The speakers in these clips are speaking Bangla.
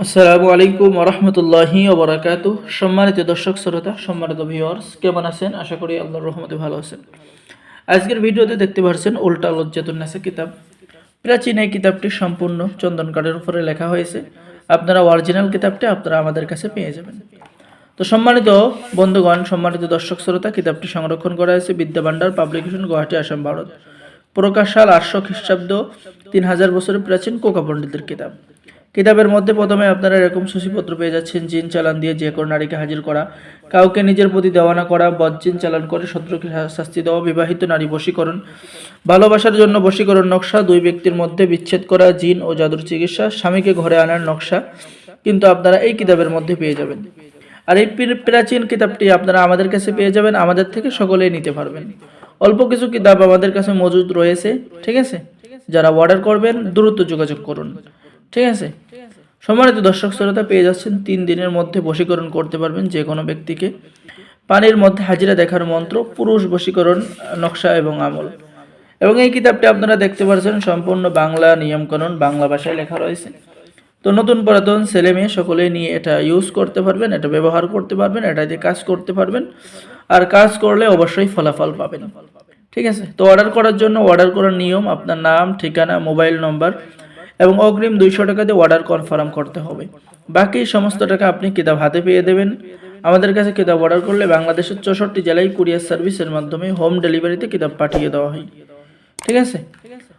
আসসালামু আলাইকুম ওয়া রাহমাতুল্লাহি ওয়া বারাকাতুহু। সম্মানিত দর্শক শ্রোতা, সম্মানিত ভিউয়ার্স, কেমন আছেন? আশা করি আল্লাহর রহমতে ভালো আছেন। আজকের ভিডিওতে দেখতে পাচ্ছেন উল্টা লজ্জাতুন নাসা কিতাব। প্রাচীন এই কিতাবটি সম্পূর্ণ চন্দন কাঠের উপরে লেখা হয়েছে। আপনারা অরিজিনাল কিতাবটি আপনারা আমাদের কাছে পেয়ে যাবেন। তো সম্মানিত বন্ধুগণ, সম্মানিত দর্শক শ্রোতা, কিতাবটি সংরক্ষণ করা হয়েছে বিদ্যাভান্ডার পাবলিকেশন, গুয়াহাটি, আসাম, ভারত। প্রকাশ সাল 800 খ্রিস্টাব্দ। 3000 বছরের প্রাচীন কোকা পণ্ডিতের কিতাব। কিতাবের মধ্যে প্রথমে আপনারা এরকম সূচিপত্র পেয়ে যাচ্ছেন: জিন চালান দিয়ে যে কোনো নারীকে হাজির করা, কাউকে নিজের প্রতি দেওয়ানা করা, বজ্জিন চালান করে শত্রুকে শাস্তি দেওয়া, বিবাহিত নারী বশীকরণ, ভালোবাসার জন্য বশীকরণ নকশা, দুই ব্যক্তির মধ্যে বিচ্ছেদ করা, জিন ও জাদুর চিকিৎসা, স্বামীকে ঘরে আনার নকশা কিন্তু আপনারা এই কিতাবের মধ্যে পেয়ে যাবেন। আর এই প্রাচীন কিতাবটি আপনারা আমাদের কাছে পেয়ে যাবেন, আমাদের থেকে সকলেই নিতে পারবেন। অল্প কিছু কিতাব আমাদের কাছে মজুদ রয়েছে, ঠিক আছে? যারা অর্ডার করবেন দ্রুত যোগাযোগ করুন, ঠিক আছে? সম্মানিত দর্শক শ্রোতা, পেয়ে যাচ্ছেন 3 দিনের মধ্যে বশীকরণ করতে পারবেন যে কোনো ব্যক্তিকে। পানির মধ্যে হাজিরা দেখার মন্ত্র, পুরুষ বশীকরণ নকশা এবং আমল। এবং এই কিতাবটি আপনারা দেখতে পাচ্ছেন সম্পূর্ণ বাংলা নিয়মকানুন, বাংলা ভাষায় লেখা রয়েছে। তো নতুন পুরাতন ছেলে মেয়ে সকলেই নিয়ে এটা ইউজ করতে পারবেন, এটা ব্যবহার করতে পারবেন, এটা দিয়ে কাজ করতে পারবেন। আর কাজ করলে অবশ্যই ফলাফল পাবেন, ঠিক আছে? তো অর্ডার করার জন্য অর্ডার করার নিয়ম: আপনার নাম, ঠিকানা, মোবাইল নম্বর এবং অগ্রিম 200 টাকা দিয়ে অর্ডার কনফার্ম করতে হবে। বাকি সমস্ত টাকা আপনি কিতাব হাতে পেয়ে দেবেন। আমাদের কাছে কিতাব অর্ডার করলে বাংলাদেশের 64 জেলায় কুরিয়ার সার্ভিসের মাধ্যমে হোম ডেলিভারিতে কিতাব পাঠিয়ে দেওয়া হয়, ঠিক আছে?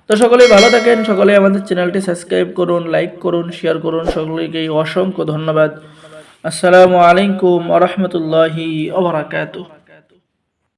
তো সকলেই ভালো থাকেন, সকলেই আমাদের চ্যানেলটি সাবস্ক্রাইব করুন, লাইক করুন, শেয়ার করুন। সকলকেই অসংখ্য ধন্যবাদ। আসসালামু আলাইকুম ওয়া রাহমাতুল্লাহি ওয়া বারাকাতুহু।